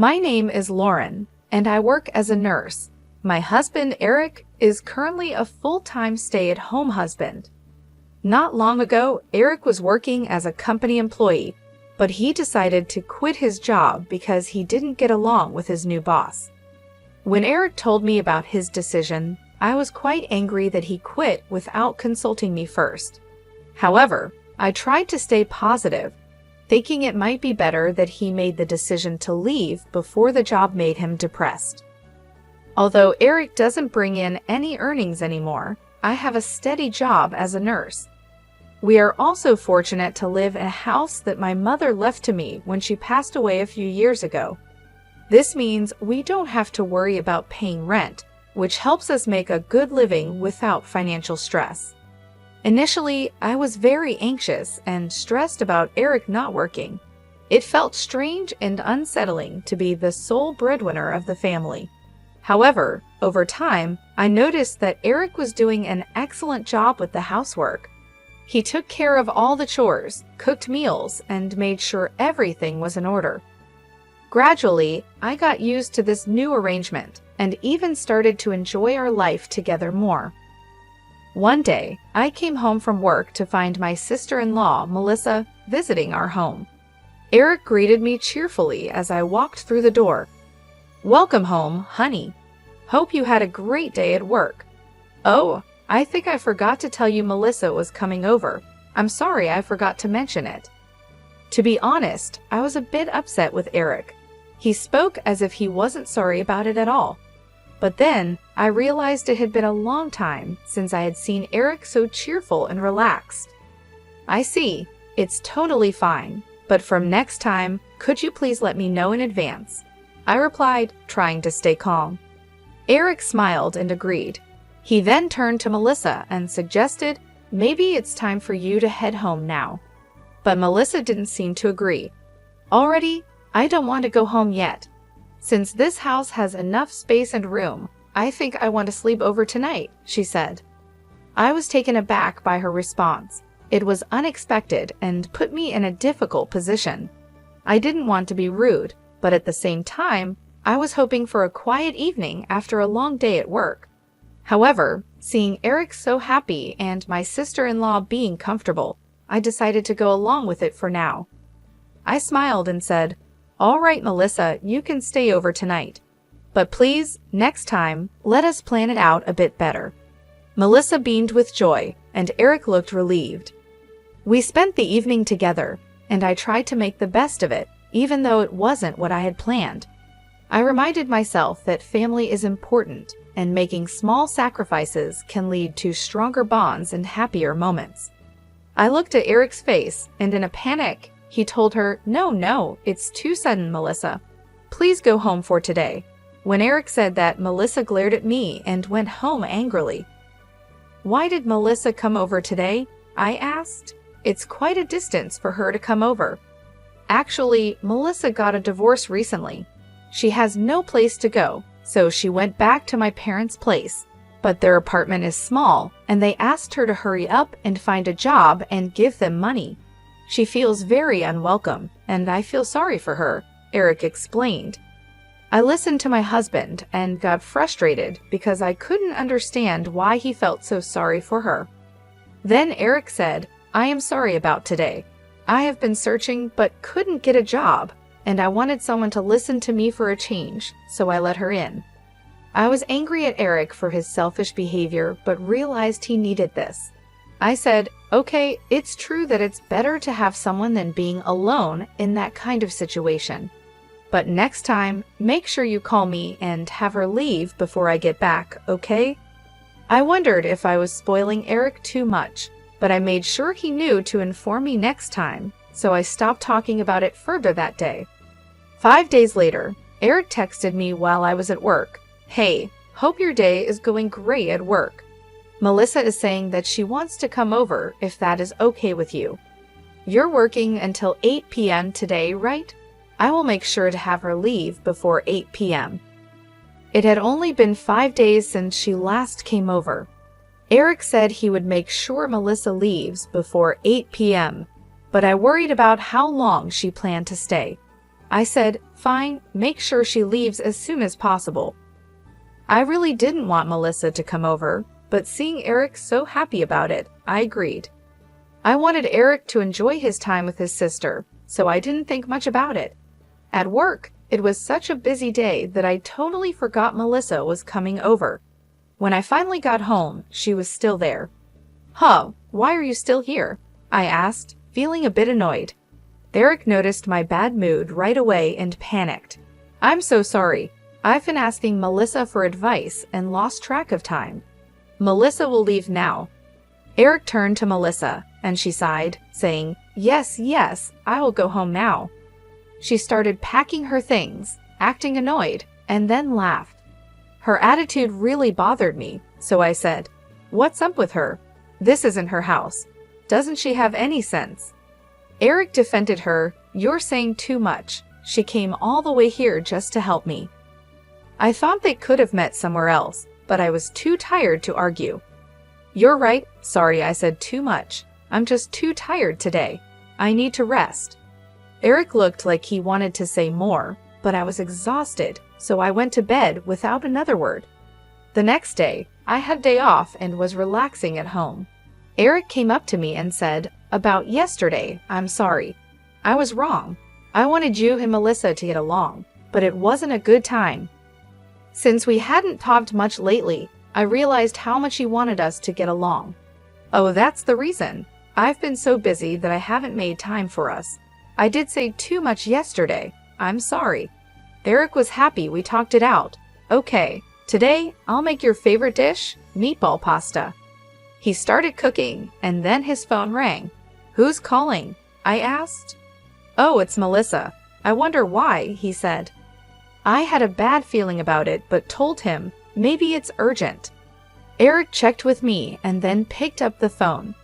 My name is Lauren, and I work as a nurse. My husband, Eric, is currently a full-time stay-at-home husband. Not long ago, Eric was working as a company employee, but he decided to quit his job because he didn't get along with his new boss. When Eric told me about his decision, I was quite angry that he quit without consulting me first. However, I tried to stay positive, thinking it might be better that he made the decision to leave before the job made him depressed. Although Eric doesn't bring in any earnings anymore, I have a steady job as a nurse. We are also fortunate to live in a house that my mother left to me when she passed away a few years ago. This means we don't have to worry about paying rent, which helps us make a good living without financial stress. Initially, I was very anxious and stressed about Eric not working. It felt strange and unsettling to be the sole breadwinner of the family. However, over time, I noticed that Eric was doing an excellent job with the housework. He took care of all the chores, cooked meals, and made sure everything was in order. Gradually, I got used to this new arrangement and even started to enjoy our life together more. One day, I came home from work to find my sister-in-law, Melissa, visiting our home. Eric greeted me cheerfully as I walked through the door. "Welcome home, honey. Hope you had a great day at work." "Oh, I think I forgot to tell you Melissa was coming over. I'm sorry I forgot to mention it." To be honest, I was a bit upset with Eric. He spoke as if he wasn't sorry about it at all. But then, I realized it had been a long time since I had seen Eric so cheerful and relaxed. "I see. It's totally fine. But from next time, could you please let me know in advance?" I replied, trying to stay calm. Eric smiled and agreed. He then turned to Melissa and suggested, "Maybe it's time for you to head home now." But Melissa didn't seem to agree. "Already? I don't want to go home yet. Since this house has enough space and room, I think I want to sleep over tonight," she said. I was taken aback by her response. It was unexpected and put me in a difficult position. I didn't want to be rude, but at the same time, I was hoping for a quiet evening after a long day at work. However, seeing Eric so happy and my sister-in-law being comfortable, I decided to go along with it for now. I smiled and said, "All right, Melissa, you can stay over tonight. But please, next time, let us plan it out a bit better." Melissa beamed with joy, and Eric looked relieved. We spent the evening together, and I tried to make the best of it, even though it wasn't what I had planned. I reminded myself that family is important, and making small sacrifices can lead to stronger bonds and happier moments. I looked at Eric's face, and in a panic, he told her, No, it's too sudden, Melissa. Please go home for today." When Eric said that, Melissa glared at me and went home angrily. "Why did Melissa come over today?" I asked. "It's quite a distance for her to come over." Actually, Melissa got a divorce recently. She has no place to go, so she went back to my parents' place. But their apartment is small, and they asked her to hurry up and find a job and give them money. She feels very unwelcome, and I feel sorry for her, Eric explained. I listened to my husband and got frustrated because I couldn't understand why he felt so sorry for her. Then Eric said, "I am sorry about today. I have been searching but couldn't get a job, and I wanted someone to listen to me for a change, so I let her in." I was angry at Eric for his selfish behavior, but realized he needed this. I said, "Okay, it's true that it's better to have someone than being alone in that kind of situation. But next time, make sure you call me and have her leave before I get back, okay?" I wondered if I was spoiling Eric too much, but I made sure he knew to inform me next time, so I stopped talking about it further that day. 5 days later, Eric texted me while I was at work. "Hey, hope your day is going great at work. Melissa is saying that she wants to come over if that is okay with you. You're working until 8 p.m. today, right? I will make sure to have her leave before 8 p.m. It had only been 5 days since she last came over. Eric said he would make sure Melissa leaves before 8 p.m., but I worried about how long she planned to stay. I said, Fine, make sure she leaves as soon as possible. I really didn't want Melissa to come over, but seeing Eric so happy about it, I agreed. I wanted Eric to enjoy his time with his sister, so I didn't think much about it. At work, it was such a busy day that I totally forgot Melissa was coming over. When I finally got home, she was still there. "Huh, why are you still here?" I asked, feeling a bit annoyed. Eric noticed my bad mood right away and panicked. "I'm so sorry. I've been asking Melissa for advice and lost track of time. Melissa will leave now." Eric turned to Melissa, and she sighed, saying, Yes, I will go home now." She started packing her things, acting annoyed, and then laughed. Her attitude really bothered me, so I said, "What's up with her? This isn't her house. Doesn't she have any sense?" Eric defended her, "You're saying too much. She came all the way here just to help me." I thought they could have met somewhere else, but I was too tired to argue. "You're right. Sorry I said too much. I'm just too tired today. I need to rest." Eric looked like he wanted to say more, but I was exhausted, so I went to bed without another word. The next day, I had day off and was relaxing at home. Eric came up to me and said, "About yesterday, I'm sorry. I was wrong. I wanted you and Melissa to get along, but it wasn't a good time." Since we hadn't talked much lately, I realized how much he wanted us to get along. "Oh, that's the reason. I've been so busy that I haven't made time for us. I did say too much yesterday. I'm sorry." Eric was happy we talked it out. "Okay, today I'll make your favorite dish, meatball pasta." He started cooking, and then his phone rang. "Who's calling?" I asked. "Oh, it's Melissa. I wonder why," he said. I had a bad feeling about it, but told him, maybe it's urgent. Eric checked with me and then picked up the phone.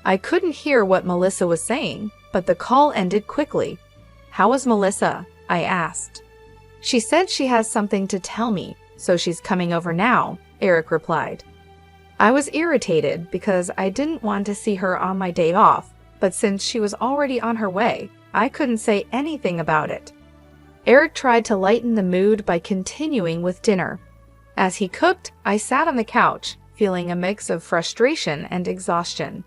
I couldn't hear what Melissa was saying, but the call ended quickly. "How is Melissa?" I asked. "She said she has something to tell me, so she's coming over now," Eric replied. I was irritated because I didn't want to see her on my day off, but since she was already on her way, I couldn't say anything about it. Eric tried to lighten the mood by continuing with dinner. As he cooked, I sat on the couch, feeling a mix of frustration and exhaustion.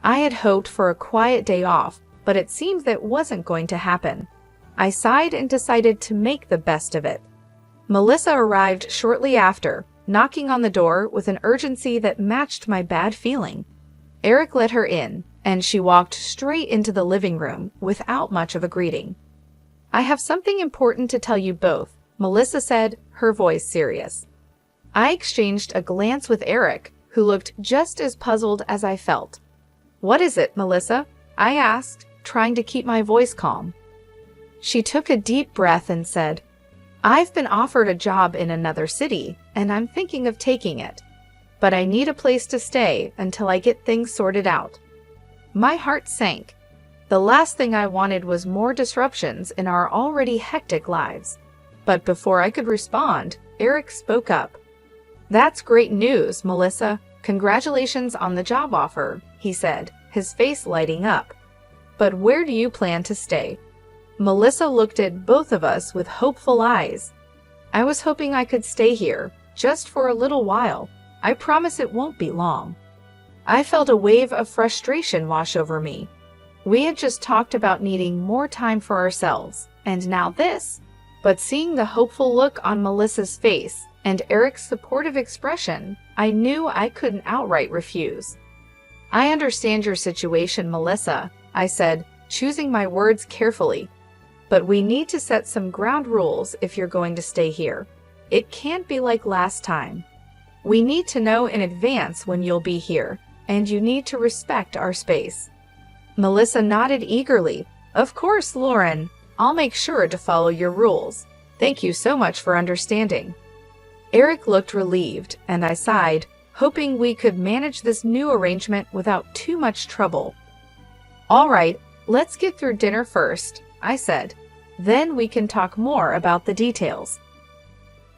I had hoped for a quiet day off, but it seemed that wasn't going to happen. I sighed and decided to make the best of it. Melissa arrived shortly after, knocking on the door with an urgency that matched my bad feeling. Eric let her in, and she walked straight into the living room without much of a greeting. "I have something important to tell you both," Melissa said, her voice serious. I exchanged a glance with Eric, who looked just as puzzled as I felt. "What is it, Melissa?" I asked, trying to keep my voice calm. She took a deep breath and said, "I've been offered a job in another city, and I'm thinking of taking it. But I need a place to stay until I get things sorted out." My heart sank. The last thing I wanted was more disruptions in our already hectic lives. But before I could respond, Eric spoke up. "That's great news, Melissa. Congratulations on the job offer," he said, his face lighting up. "But where do you plan to stay?" Melissa looked at both of us with hopeful eyes. "I was hoping I could stay here, just for a little while. I promise it won't be long." I felt a wave of frustration wash over me. We had just talked about needing more time for ourselves, and now this. But seeing the hopeful look on Melissa's face and Eric's supportive expression, I knew I couldn't outright refuse. "I understand your situation, Melissa," I said, choosing my words carefully. "But we need to set some ground rules if you're going to stay here. It can't be like last time. We need to know in advance when you'll be here, and you need to respect our space." Melissa nodded eagerly. "Of course, Lauren. I'll make sure to follow your rules. Thank you so much for understanding." Eric looked relieved, and I sighed, hoping we could manage this new arrangement without too much trouble. "All right, let's get through dinner first," I said. "Then we can talk more about the details."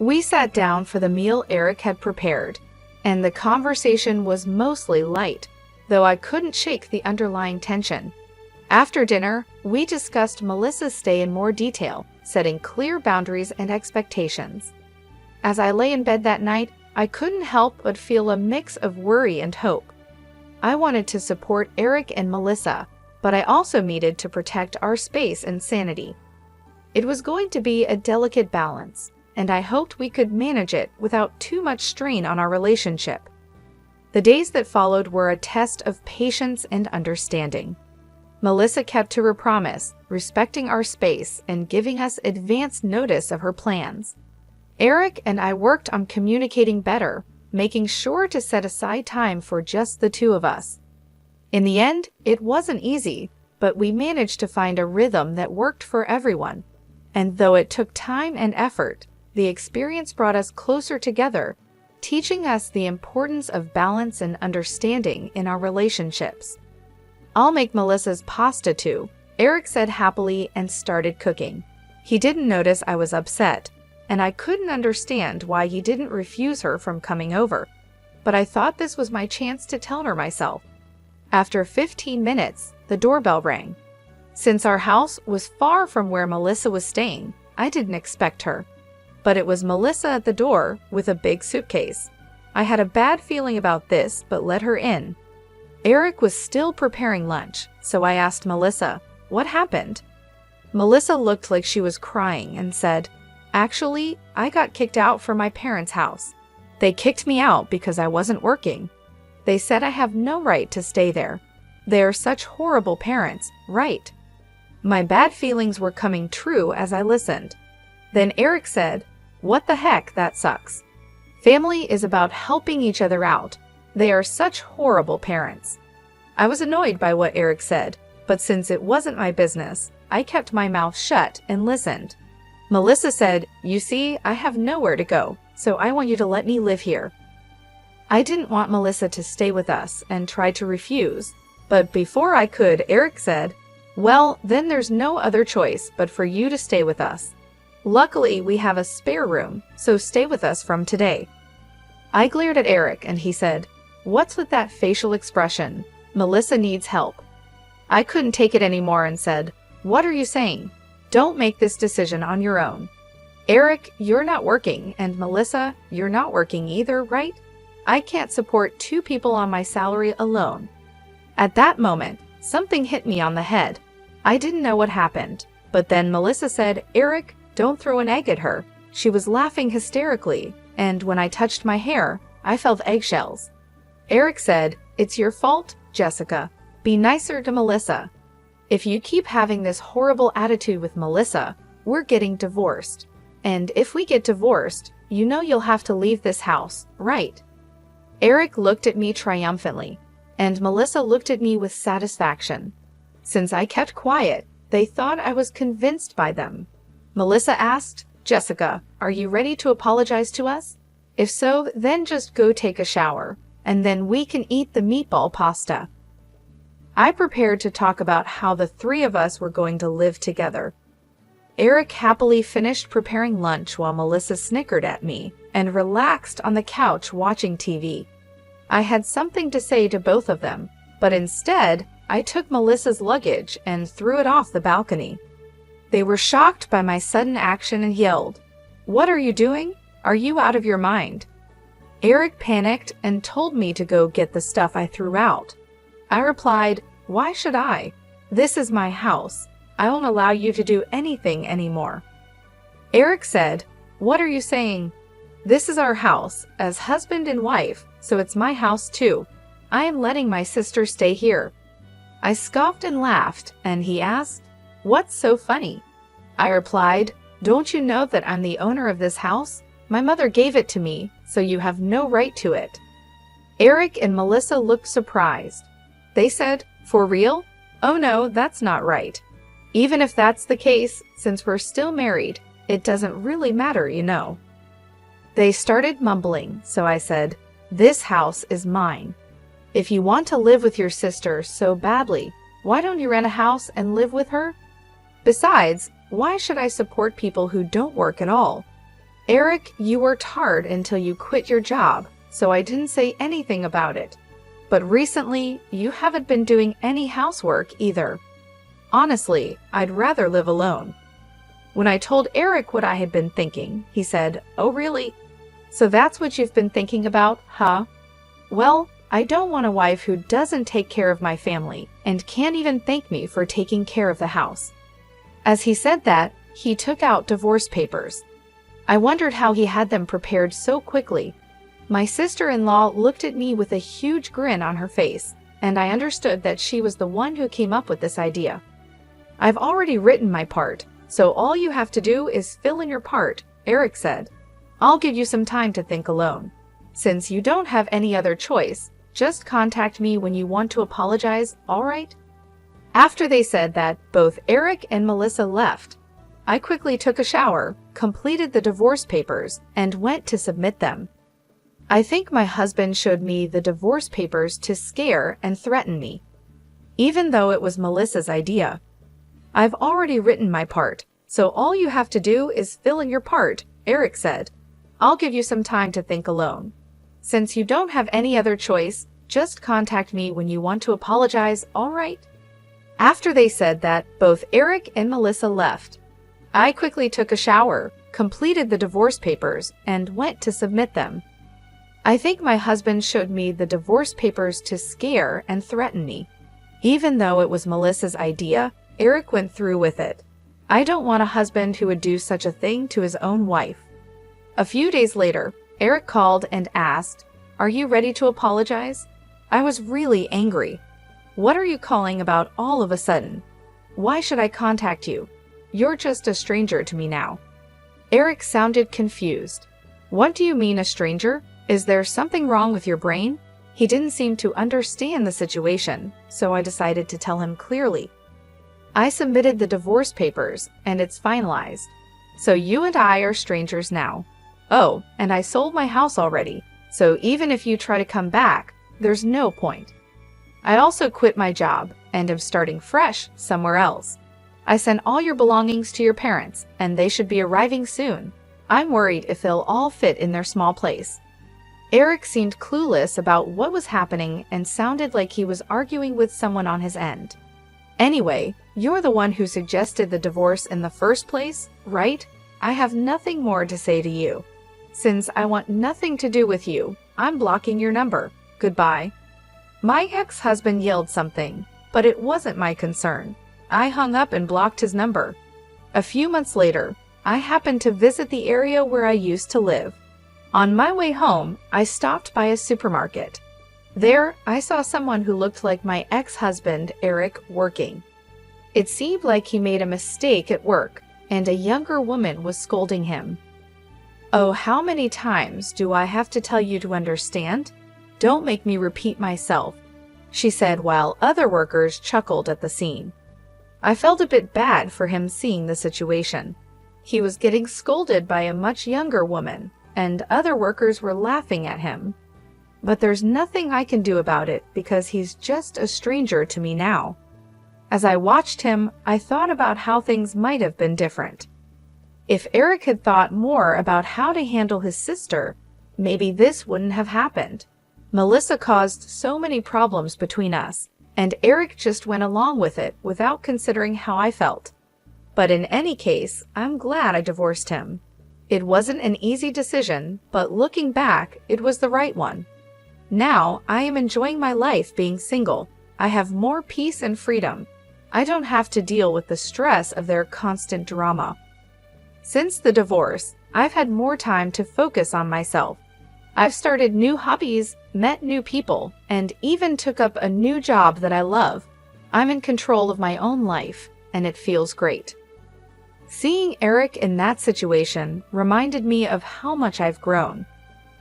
We sat down for the meal Eric had prepared, and the conversation was mostly light, though I couldn't shake the underlying tension. After dinner, we discussed Melissa's stay in more detail, setting clear boundaries and expectations. As I lay in bed that night, I couldn't help but feel a mix of worry and hope. I wanted to support Eric and Melissa, but I also needed to protect our space and sanity. It was going to be a delicate balance, and I hoped we could manage it without too much strain on our relationship. The days that followed were a test of patience and understanding. Melissa kept to her promise, respecting our space and giving us advance notice of her plans. Eric and I worked on communicating better, making sure to set aside time for just the two of us. In the end, it wasn't easy, but we managed to find a rhythm that worked for everyone. And though it took time and effort, the experience brought us closer together, teaching us the importance of balance and understanding in our relationships. "I'll make Melissa's pasta too," Eric said happily and started cooking. He didn't notice I was upset, and I couldn't understand why he didn't refuse her from coming over. But I thought this was my chance to tell her myself. After 15 minutes, the doorbell rang. Since our house was far from where Melissa was staying, I didn't expect her. But it was Melissa at the door with a big suitcase. I had a bad feeling about this, but let her in. Eric was still preparing lunch, so I asked Melissa, "What happened?" Melissa looked like she was crying and said, "Actually, I got kicked out from my parents' house. They kicked me out because I wasn't working. They said I have no right to stay there. They are such horrible parents, right?" My bad feelings were coming true as I listened. Then Eric said, "What the heck, that sucks. Family is about helping each other out. They are such horrible parents." I was annoyed by what Eric said, but since it wasn't my business, I kept my mouth shut and listened. Melissa said, "You see, I have nowhere to go, so I want you to let me live here." I didn't want Melissa to stay with us and tried to refuse, but before I could, Eric said, "Well, then there's no other choice but for you to stay with us. Luckily, we have a spare room, so stay with us from today." I glared at Eric and he said, "What's with that facial expression? Melissa needs help." I couldn't take it anymore and said, "What are you saying? Don't make this decision on your own. Eric, you're not working, and Melissa, you're not working either, right? I can't support two people on my salary alone." At that moment, something hit me on the head. I didn't know what happened, but then Melissa said, "Eric, don't throw an egg at her." She was laughing hysterically, and when I touched my hair, I felt eggshells. Eric said, "It's your fault, Jessica. Be nicer to Melissa. If you keep having this horrible attitude with Melissa, we're getting divorced. And if we get divorced, you know you'll have to leave this house, right?" Eric looked at me triumphantly, and Melissa looked at me with satisfaction. Since I kept quiet, they thought I was convinced by them. Melissa asked, "Jessica, are you ready to apologize to us? If so, then just go take a shower, and then we can eat the meatball pasta." I prepared to talk about how the three of us were going to live together. Eric happily finished preparing lunch while Melissa snickered at me and relaxed on the couch watching TV. I had something to say to both of them, but instead, I took Melissa's luggage and threw it off the balcony. They were shocked by my sudden action and yelled, "What are you doing? Are you out of your mind?" Eric panicked and told me to go get the stuff I threw out. I replied, "Why should I? This is my house. I won't allow you to do anything anymore." Eric said, "What are you saying? This is our house, as husband and wife, so it's my house too. I am letting my sister stay here." I scoffed and laughed, and he asked, "What's so funny?" I replied, "Don't you know that I'm the owner of this house? My mother gave it to me, so you have no right to it." Eric and Melissa looked surprised. They said, "For real? Oh no, that's not right. Even if that's the case, since we're still married, it doesn't really matter, you know." They started mumbling, so I said, "This house is mine. If you want to live with your sister so badly, why don't you rent a house and live with her? Besides, why should I support people who don't work at all? Eric, you worked hard until you quit your job, so I didn't say anything about it. But recently, you haven't been doing any housework either. Honestly, I'd rather live alone." When I told Eric what I had been thinking, he said, "Oh, really? So that's what you've been thinking about, huh? Well, I don't want a wife who doesn't take care of my family and can't even thank me for taking care of the house." As he said that, he took out divorce papers. I wondered how he had them prepared so quickly. My sister-in-law looked at me with a huge grin on her face, and I understood that she was the one who came up with this idea. "I've already written my part, so all you have to do is fill in your part," Eric said. "I'll give you some time to think alone. Since you don't have any other choice, just contact me when you want to apologize, all right?" After they said that, both Eric and Melissa left. I quickly took a shower, completed the divorce papers, and went to submit them. I think my husband showed me the divorce papers to scare and threaten me, even though it was Melissa's idea. "I've already written my part, so all you have to do is fill in your part," Eric said. "I'll give you some time to think alone. Since you don't have any other choice, just contact me when you want to apologize, all right?" After they said that, both Eric and Melissa left. I quickly took a shower, completed the divorce papers, and went to submit them. I think my husband showed me the divorce papers to scare and threaten me. Even though it was Melissa's idea, Eric went through with it. I don't want a husband who would do such a thing to his own wife. A few days later, Eric called and asked, "Are you ready to apologize?" I was really angry. "What are you calling about all of a sudden? Why should I contact you? You're just a stranger to me now." Eric sounded confused. "What do you mean, a stranger? Is there something wrong with your brain?" He didn't seem to understand the situation, so I decided to tell him clearly. "I submitted the divorce papers, and it's finalized. So you and I are strangers now. Oh, and I sold my house already, so even if you try to come back, there's no point. I also quit my job, and am starting fresh somewhere else. I sent all your belongings to your parents, and they should be arriving soon. I'm worried if they'll all fit in their small place." Eric seemed clueless about what was happening and sounded like he was arguing with someone on his end. "Anyway, you're the one who suggested the divorce in the first place, right? I have nothing more to say to you. Since I want nothing to do with you, I'm blocking your number. Goodbye." My ex-husband yelled something, but it wasn't my concern. I hung up and blocked his number. A few months later, I happened to visit the area where I used to live. On my way home, I stopped by a supermarket. There, I saw someone who looked like my ex-husband, Eric, working. It seemed like he made a mistake at work, and a younger woman was scolding him. "Oh, how many times do I have to tell you to understand? Don't make me repeat myself," she said while other workers chuckled at the scene. I felt a bit bad for him seeing the situation. He was getting scolded by a much younger woman, and other workers were laughing at him. But there's nothing I can do about it because he's just a stranger to me now. As I watched him, I thought about how things might have been different. If Eric had thought more about how to handle his sister, maybe this wouldn't have happened. Melissa caused so many problems between us, and Eric just went along with it without considering how I felt. But in any case, I'm glad I divorced him. It wasn't an easy decision, but looking back, it was the right one. Now, I am enjoying my life being single. I have more peace and freedom. I don't have to deal with the stress of their constant drama. Since the divorce, I've had more time to focus on myself. I've started new hobbies, met new people, and even took up a new job that I love. I'm in control of my own life, and it feels great. Seeing Eric in that situation reminded me of how much I've grown.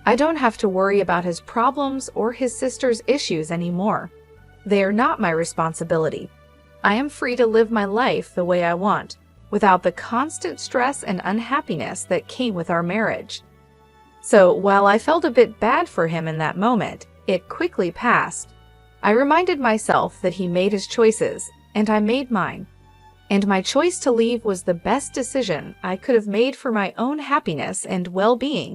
I don't have to worry about his problems or his sister's issues anymore. They are not my responsibility. I am free to live my life the way I want, without the constant stress and unhappiness that came with our marriage. So while I felt a bit bad for him in that moment, it quickly passed. I reminded myself that he made his choices, and I made mine. And my choice to leave was the best decision I could have made for my own happiness and well-being.